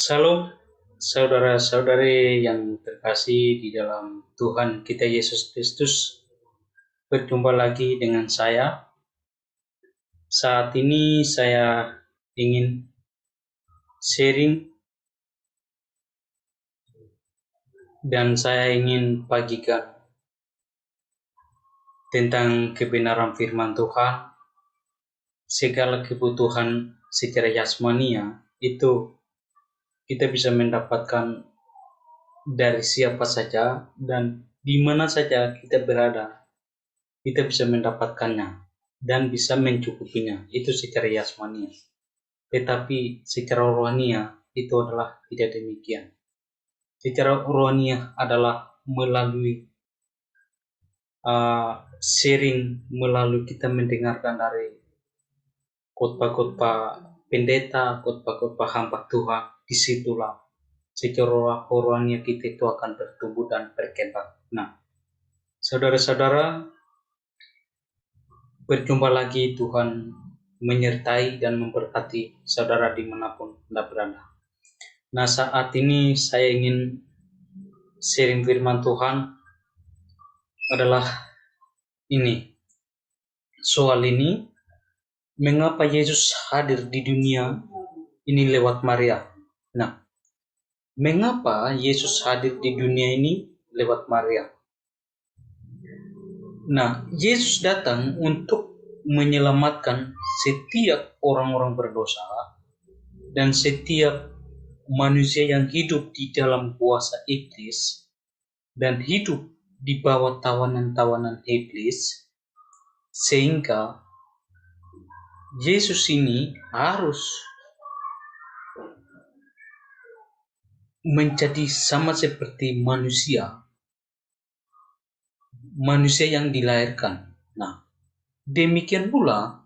Salam saudara-saudari yang terkasih di dalam Tuhan kita Yesus Kristus. Berjumpa lagi dengan saya. Saat ini saya ingin sharing dan saya ingin bagikan tentang kebenaran firman Tuhan. Segala kebutuhan secara jasmania itu kita bisa mendapatkan dari siapa saja dan di mana saja kita berada. Kita bisa mendapatkannya dan bisa mencukupinya, itu secara jasmania. Tetapi secara rohania itu adalah tidak demikian. Secara rohania adalah melalui sharing, melalui kita mendengarkan dari khotbah-khotbah pendeta, khotbah-khotbah hamba Tuhan. Disitulah secara rohania kita itu akan bertumbuh dan berkembang. Nah, saudara-saudara, berjumpa lagi. Tuhan menyertai dan memberkati saudara dimanapun Anda berada. Nah, saat ini saya ingin sharing firman Tuhan adalah ini. Soal ini, mengapa Yesus hadir di dunia ini lewat Maria? Nah, mengapa Yesus hadir di dunia ini lewat Maria? Nah, Yesus datang untuk menyelamatkan setiap orang-orang berdosa dan setiap manusia yang hidup di dalam kuasa iblis dan hidup di bawah tawanan-tawanan iblis, sehingga Yesus ini harus menjadi sama seperti manusia yang dilahirkan. Nah, demikian pula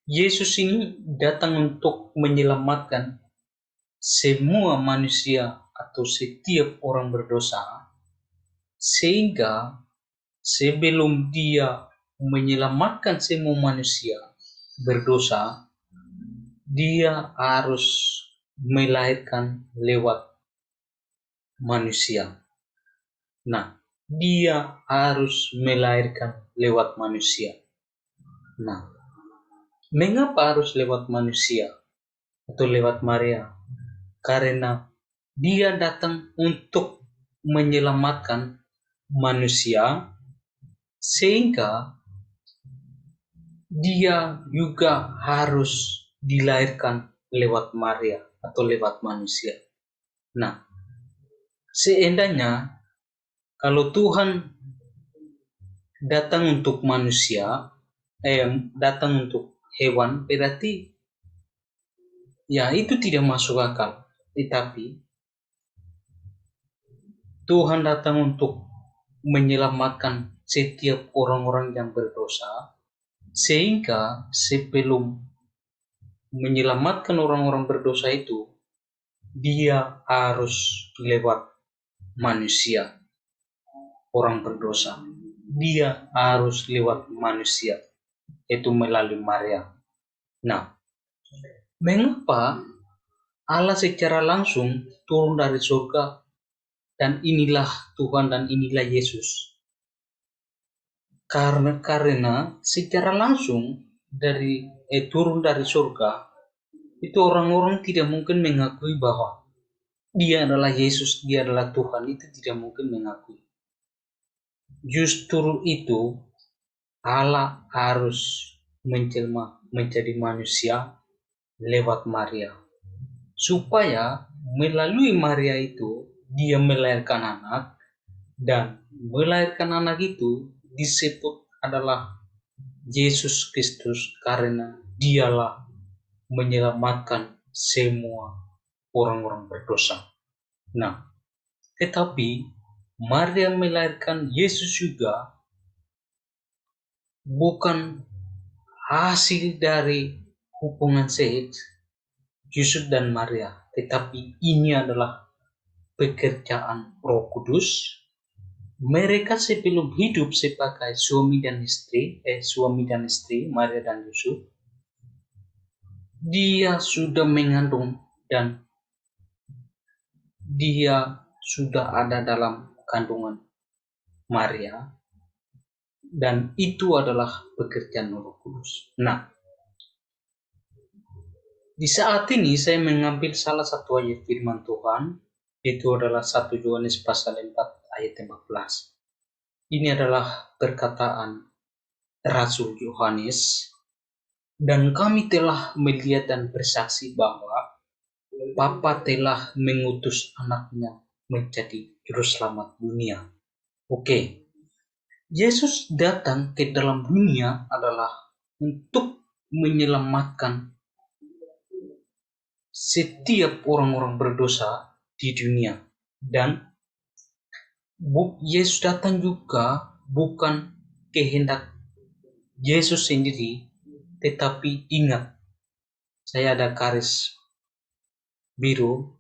Yesus ini datang untuk menyelamatkan semua manusia atau setiap orang berdosa, sehingga sebelum dia menyelamatkan semua manusia berdosa, dia harus melahirkan lewat manusia. Nah, dia harus melahirkan lewat manusia. Nah, mengapa harus lewat manusia atau lewat Maria? Karena dia datang untuk menyelamatkan manusia, sehingga dia juga harus dilahirkan lewat Maria atau lewat manusia. Nah, seandainya kalau Tuhan datang untuk manusia, datang untuk hewan, berarti ya itu tidak masuk akal. Tetapi Tuhan datang untuk menyelamatkan setiap orang-orang yang berdosa, sehingga sebelum menyelamatkan orang-orang berdosa itu, dia harus lewat manusia, orang berdosa. Dia harus lewat manusia, itu melalui Maria. Nah, mengapa Allah secara langsung turun dari surga, dan inilah Tuhan dan inilah Yesus? Karena secara langsung turun dari surga, itu orang-orang tidak mungkin mengakui bahwa dia adalah Yesus, dia adalah Tuhan. Itu tidak mungkin mengakui. Justru itu Allah harus menjelma menjadi manusia lewat Maria, supaya melalui Maria itu dia melahirkan anak, dan melahirkan anak itu disebut adalah Yesus Kristus, karena dialah menyelamatkan semua orang-orang berdosa. Nah, tetapi Maria melahirkan Yesus juga bukan hasil dari hubungan seks Yusuf dan Maria, tetapi ini adalah pekerjaan Roh Kudus. Mereka sebelum hidup sebagai suami dan istri, Maria dan Yusuf, dia sudah mengandung dan dia sudah ada dalam kandungan Maria, dan itu adalah pekerjaan Roh Kudus. Nah, di saat ini saya mengambil salah satu ayat firman Tuhan, itu adalah 1 Yohanes pasal 4 ayat 14. Ini adalah perkataan Rasul Yohanes, dan kami telah melihat dan bersaksi bahwa Bapa telah mengutus anaknya menjadi juru selamat dunia. Oke, Yesus datang ke dalam dunia adalah untuk menyelamatkan setiap orang-orang berdosa di dunia. Dan Yesus datang juga bukan kehendak Yesus sendiri, tetapi ingat, saya ada garis biru,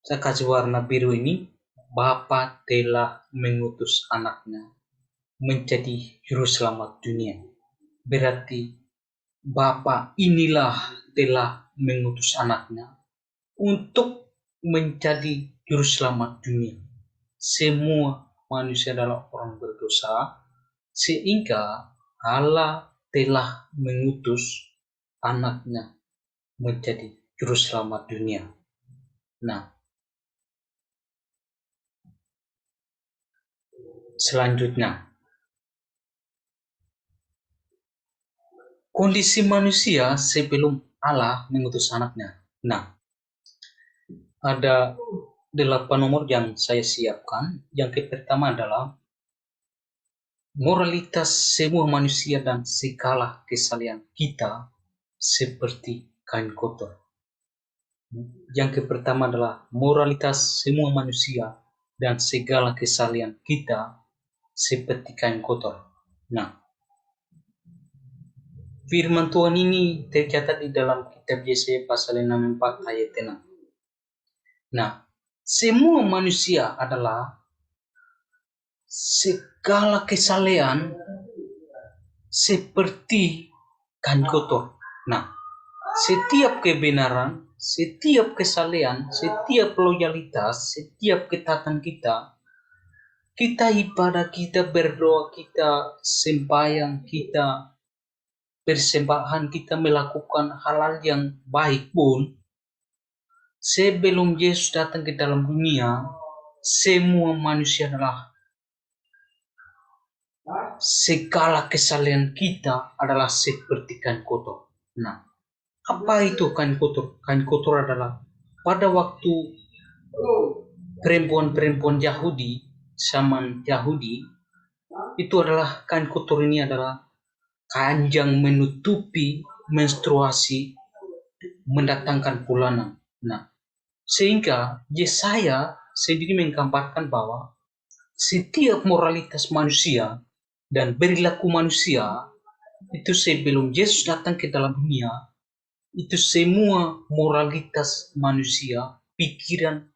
saya kasih warna biru ini, Bapa telah mengutus anaknya menjadi juru selamat dunia. Berarti Bapa inilah telah mengutus anaknya untuk menjadi juru selamat dunia. Semua manusia adalah orang berdosa, sehingga Allah telah mengutus anaknya menjadi juru selamat dunia. Nah, selanjutnya, kondisi manusia sebelum Allah mengutus anaknya. Nah, ada 8 nomor yang saya siapkan. Yang pertama adalah moralitas semua manusia dan segala kesalahan kita seperti kain kotor. Yang pertama adalah moralitas semua manusia dan segala kesalahan kita seperti kain kotor. Nah, firman Tuhan ini tercatat di dalam kitab Yesaya pasal 64 ayat 6. Nah, semua manusia adalah segala kesalahan seperti kain kotor. Nah, setiap kebenaran, setiap kesalahan, setiap loyalitas, setiap ketaatan kita ibadah, kita berdoa, kita sembahyang, kita persembahan, kita melakukan hal-hal yang baik pun, sebelum Yesus datang ke dalam dunia, semua manusia adalah segala kesalahan kita adalah seperti kain kotor. Nah, apa itu kain kotor? Kain kotor adalah pada waktu perempuan-perempuan Yahudi, zaman Yahudi, itu adalah kain kotor ini adalah kain yang menutupi menstruasi, mendatangkan bulanan. Nah, sehingga Yesaya sendiri menggambarkan bahwa setiap moralitas manusia dan perilaku manusia itu sebelum Yesus datang ke dalam dunia, itu semua moralitas manusia, pikiran,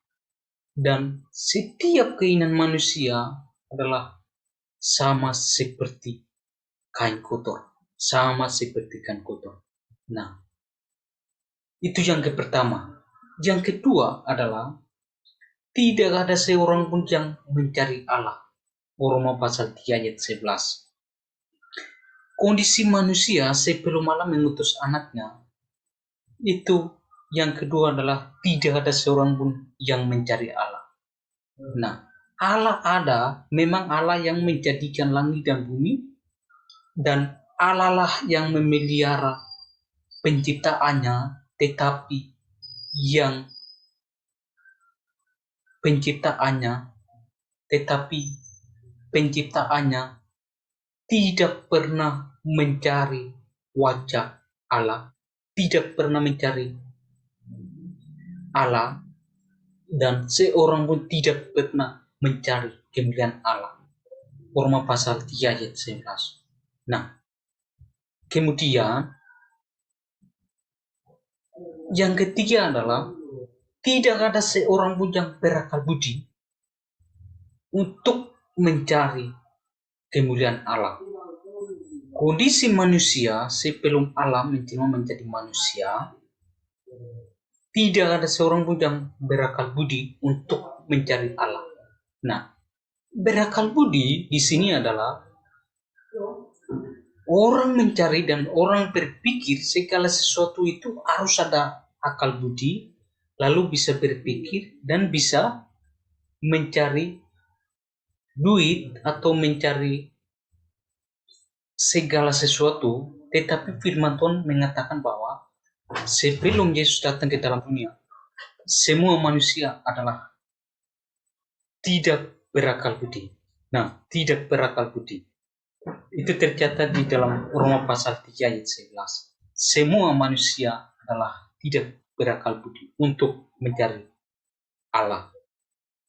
dan setiap keinginan manusia adalah sama seperti kain kotor. Sama seperti kain kotor. Nah, itu yang pertama. Yang kedua adalah tidak ada seorang pun yang mencari Allah. Roma pasal 3 ayat 11. Kondisi manusia sebelum Allah mengutus anaknya, itu yang kedua adalah tidak ada seorang pun yang mencari Allah. Nah, Allah ada, memang Allah yang menjadikan langit dan bumi, dan Allah lah yang memelihara penciptaannya, tetapi yang penciptaannya tidak pernah mencari wajah Allah, tidak pernah mencari Allah, dan seorang pun tidak pernah mencari kemuliaan Allah. Roma pasal 3 ayat 11. Nah, kemudian yang ketiga adalah tidak ada seorang pun yang berakal budi untuk mencari kemuliaan Allah. Kondisi manusia sebelum Allah menjelma menjadi manusia, tidak ada seorang pun yang berakal budi untuk mencari Allah. Nah, berakal budi di sini adalah orang mencari dan orang berpikir segala sesuatu itu harus ada akal budi, lalu bisa berpikir dan bisa mencari duit atau mencari segala sesuatu. Tetapi firman Tuhan mengatakan bahwa sebelum Yesus datang ke dalam dunia, semua manusia adalah tidak berakal budi. Nah, tidak berakal budi. Itu tercatat di dalam Roma pasal 3 ayat 11. Semua manusia adalah tidak berakal budi untuk mencari Allah.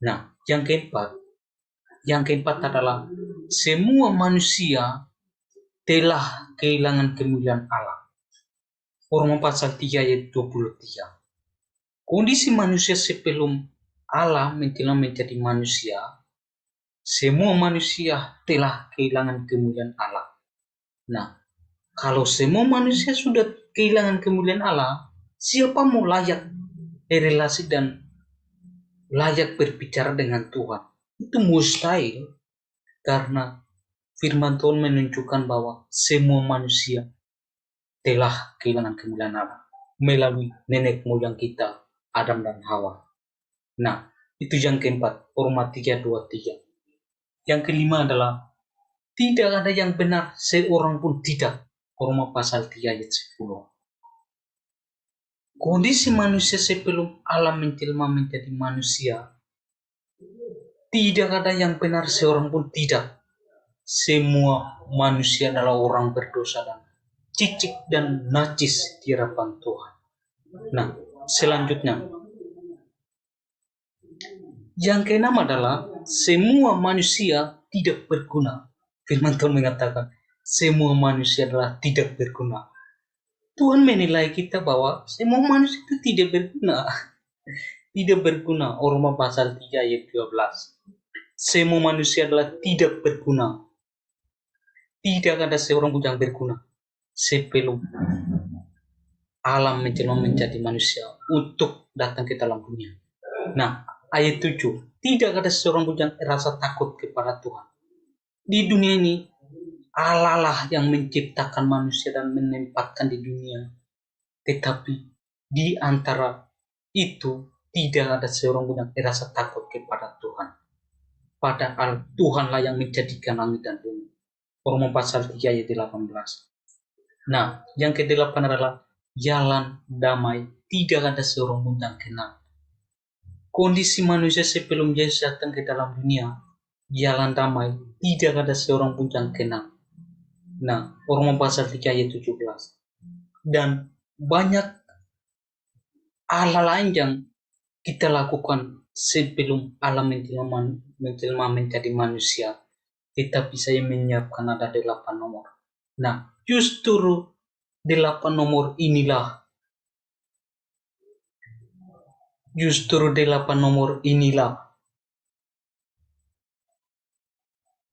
Nah, yang keempat adalah semua manusia telah kehilangan kemuliaan Allah. Roma pasal 3 ayat 23. Kondisi manusia sebelum Allah menjadi manusia, semua manusia telah kehilangan kemuliaan Allah. Nah, kalau semua manusia sudah kehilangan kemuliaan Allah, siapa mau layak berelasi dan layak berbicara dengan Tuhan? Itu mustahil, karena firman Tuhan menunjukkan bahwa semua manusia telah kehilangan kemuliaan Allah melalui nenek moyang kita, Adam dan Hawa. Nah, itu yang keempat, Roma 3:23. Yang kelima adalah tidak ada yang benar seorang pun tidak. Roma pasal 3 ayat 10. Kondisi manusia sebelum Allah menjelma menjadi manusia, tidak ada yang benar seorang pun tidak. Semua manusia adalah orang berdosa dan cicik dan najis di hadapan Tuhan. Nah, selanjutnya yang keenam adalah semua manusia tidak berguna. Firman Tuhan mengatakan semua manusia adalah tidak berguna. Tuhan menilai kita bahwa semua manusia itu tidak berguna. Tidak berguna. Roma pasal 3 ayat 12. Semua manusia adalah tidak berguna. Tidak ada seorang pun yang berguna sebelum Allah menjelma menjadi manusia untuk datang ke dalam dunia. Nah, ayat 7. Tidak ada seorang pun yang rasa takut kepada Tuhan. Di dunia ini, Allah lah yang menciptakan manusia dan menempatkan di dunia. Tetapi di antara itu, tidak ada seorang pun yang rasa takut kepada Tuhan. Padahal Tuhanlah yang menjadikan langit dan bumi. Roma pasal 3 ayat 18. Nah, yang ke-8 adalah jalan damai. Tidak ada seorang pun yang kenal. Kondisi manusia sebelum Yesus datang ke dalam dunia, jalan damai, tidak ada seorang pun yang kenal. Nah, Roma pasal 3 ayat 17. Dan banyak hal lain yang kita lakukan sebelum Allah menjelma menjadi manusia. Tetapi saya menyiapkan ada 8 nomor. Nah, justru 8 nomor inilah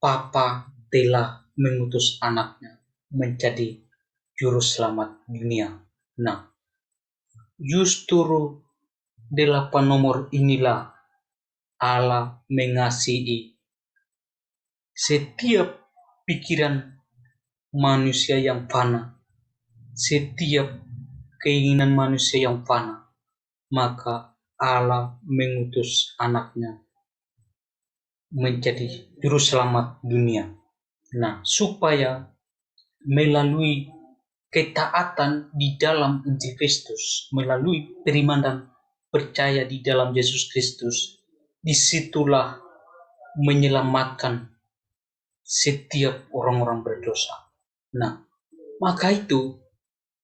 Papa telah mengutus anaknya menjadi juru selamat dunia. Nah, justru 8 nomor inilah Allah mengasihi setiap pikiran manusia yang fana, setiap keinginan manusia yang fana. Maka Allah mengutus anaknya menjadi juru selamat dunia. Nah, supaya melalui ketaatan di dalam Injil Kristus, melalui beriman dan percaya di dalam Yesus Kristus, disitulah menyelamatkan setiap orang-orang berdosa. Nah, maka itu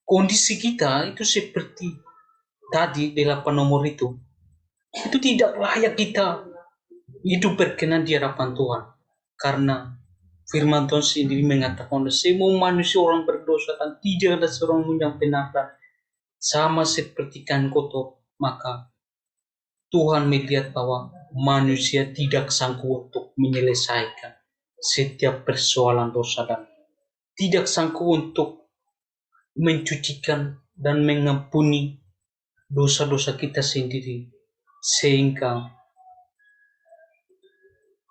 kondisi kita itu seperti tadi 8 nomor itu tidak layak kita hidup berkenan di hadapan Tuhan, karena firman Tuhan sendiri mengatakan semua manusia orang berdosa dan tidak ada seorang pun yang benar dan sama seperti kain kotor. Maka Tuhan melihat bahwa manusia tidak sanggup untuk menyelesaikan setiap persoalan dosa dan tidak sanggup untuk mencucikan dan mengampuni dosa-dosa kita sendiri, sehingga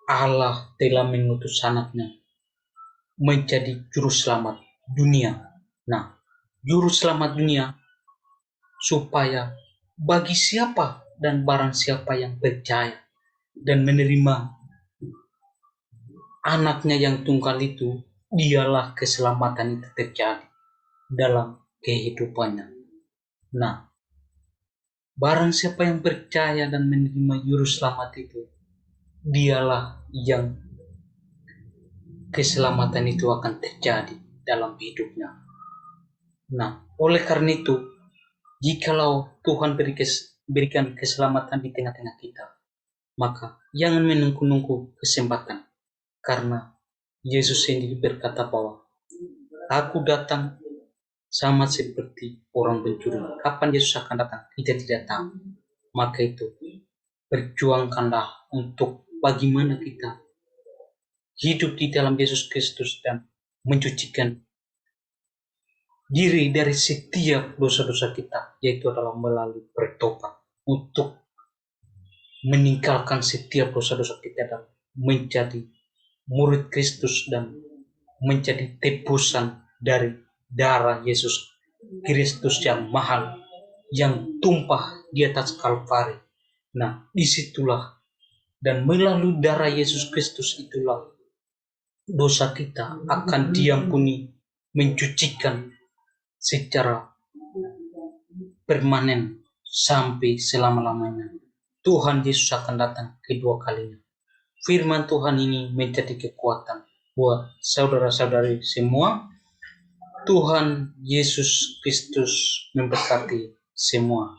Allah telah mengutus anaknya menjadi juru selamat dunia. Nah, juru selamat dunia supaya bagi siapa dan barang siapa yang percaya dan menerima anaknya yang tunggal itu, dialah keselamatan itu terjadi dalam kehidupannya. Nah, barang siapa yang percaya dan menerima juru selamat itu, dialah yang keselamatan itu akan terjadi dalam hidupnya. Nah, oleh karena itu, jikalau Tuhan berikan keselamatan di tengah-tengah kita, maka jangan menunggu-nunggu kesempatan. Karena Yesus sendiri berkata bahwa Aku datang sama seperti orang pencuri. Kapan Yesus akan datang? Kita tidak tahu. Maka itu, berjuangkanlah untuk bagaimana kita hidup di dalam Yesus Kristus dan mencucikan diri dari setiap dosa-dosa kita, yaitu adalah melalui bertobat untuk meninggalkan setiap dosa-dosa kita dan menjadi murid Kristus dan menjadi tebusan dari darah Yesus Kristus yang mahal, yang tumpah di atas Kalvari. Nah, disitulah dan melalui darah Yesus Kristus itulah dosa kita akan diampuni, mencucikan secara permanen sampai selama-lamanya. Tuhan Yesus akan datang kedua kalinya. Firman Tuhan ini menjadi kekuatan buat saudara-saudari semua. Tuhan Yesus Kristus memberkati semua.